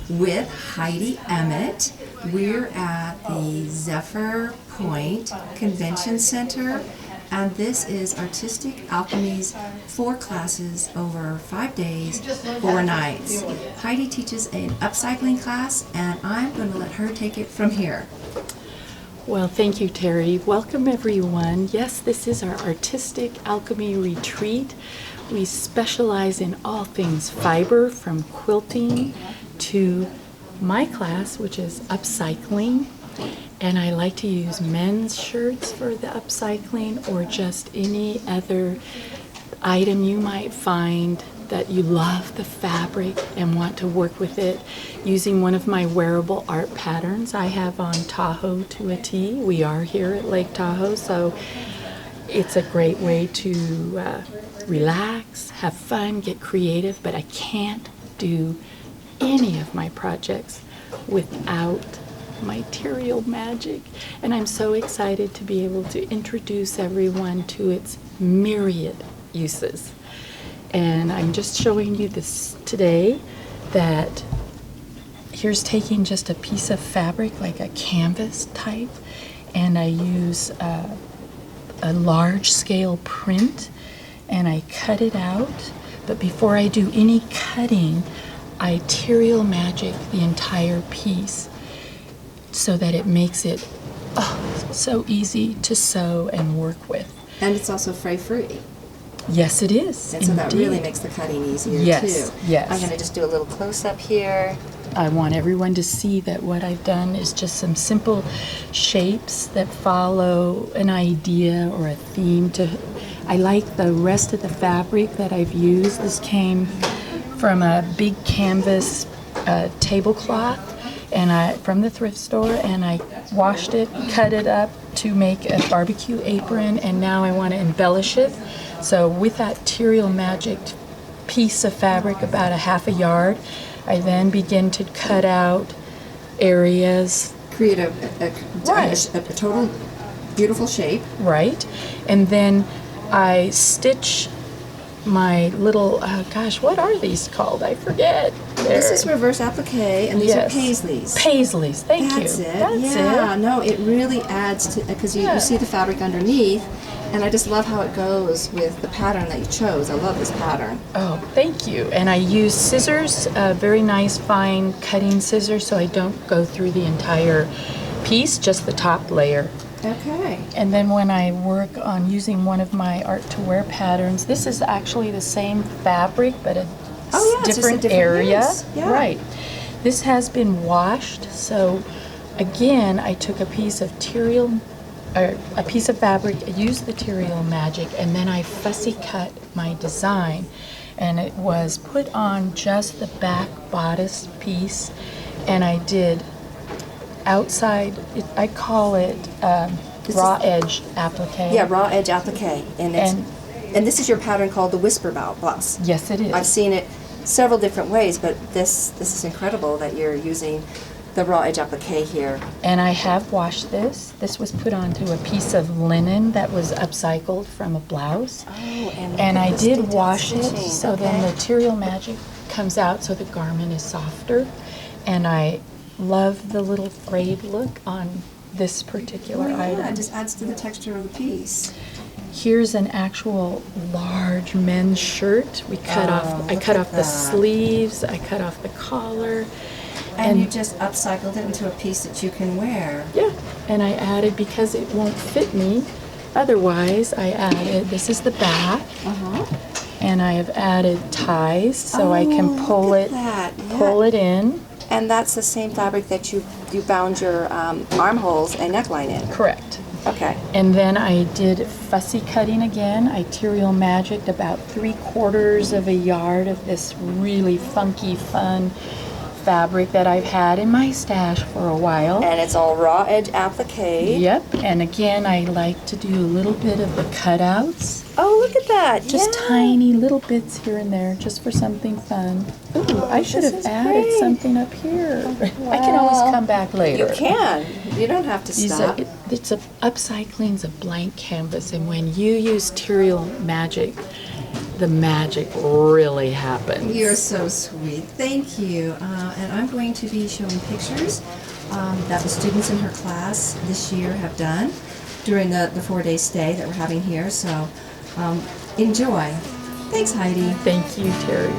with Heidi Emmett. We're at the Zephyr Point Convention Center, and this is Artistic Alchemy's 4 classes over 5 days, 4 nights. Heidi teaches an upcycling class, and I'm going to let her take it from here. Well, thank you, Terry. Welcome, everyone. Yes, this is our Artistic Alchemy retreat. We specialize in all things fiber, from quilting to my class, which is upcycling. And I like to use men's shirts for the upcycling, or just any other item you might find that you love the fabric and want to work with it using one of my wearable art patterns I have on Tahoe to a T. We are here at Lake Tahoe, so it's a great way to relax, have fun, get creative, but I can't do any of my projects without my Terial Magic, and I'm so excited to be able to introduce everyone to its myriad uses. And I'm just showing you this today, that here's taking just a piece of fabric, like a canvas type, and I use a large scale print, and I cut it out. But before I do any cutting, I Terial Magic the entire piece so that it makes it so easy to sew and work with. And it's also fray-free. Yes, it is. And so that really makes the cutting easier, yes, too. Yes. I'm going to just do a little close-up here. I want everyone to see that what I've done is just some simple shapes that follow an idea or a theme. I like the rest of the fabric that I've used. This came from a big canvas tablecloth from the thrift store, and I washed it, cut it up to make a barbecue apron, and now I want to embellish it. So with that Terial Magic piece of fabric, about a half a yard, I then begin to cut out areas. Create a total beautiful shape. Right. And then I stitch my little, what are these called? I forget. This is reverse applique, and these are paisleys. Paisleys, thank you. That's it. No, it really adds to, because you see the fabric underneath, and I just love how it goes with the pattern that you chose. I love this pattern. Oh, thank you. And I use scissors, very nice fine cutting scissors, so I don't go through the entire piece, just the top layer. Okay. And then when I work on using one of my art to wear patterns, this is actually the same fabric, but a different area. Yeah. Right. This has been washed, so again, I took a piece of fabric, used the Terial Magic, and then I fussy cut my design, and it was put on just the back bodice piece, and I did outside, I call it raw edge applique. Yeah, raw edge applique, and this is your pattern called the Whisper Blouse. Yes, it is. I've seen it several different ways, but this is incredible that you're using the raw edge applique here. And I have washed this. This was put onto a piece of linen that was upcycled from a blouse. Oh, and I did wash it, stitching. so then the Terial Magic comes out so the garment is softer. And I love the little frayed look on this particular item. It just adds to the texture of the piece. Here's an actual large men's shirt. I cut off the sleeves, I cut off the collar. And you just upcycled it into a piece that you can wear. Yeah, and I added, because it won't fit me otherwise, I added, this is the back, and I have added ties so I can pull it in. And that's the same fabric that you bound your armholes and neckline in. Correct. Okay. And then I did fussy cutting again. I Terial Magicked about 3/4 of a yard of this really funky, fun fabric that I've had in my stash for a while. And it's all raw edge applique. Yep. And again, I like to do a little bit of the cutouts. Oh, look at that. Just tiny little bits here and there, just for something fun. Ooh, I should have added something up here. I can always come back later. You can. You don't have to stop. Upcycling's a blank canvas, and when you use Terial Magic, the magic really happens. You're so sweet. Thank you. And I'm going to be showing pictures that the students in her class this year have done during the 4-day stay that we're having here. So enjoy. Thanks, Heidi. Thank you, Terry.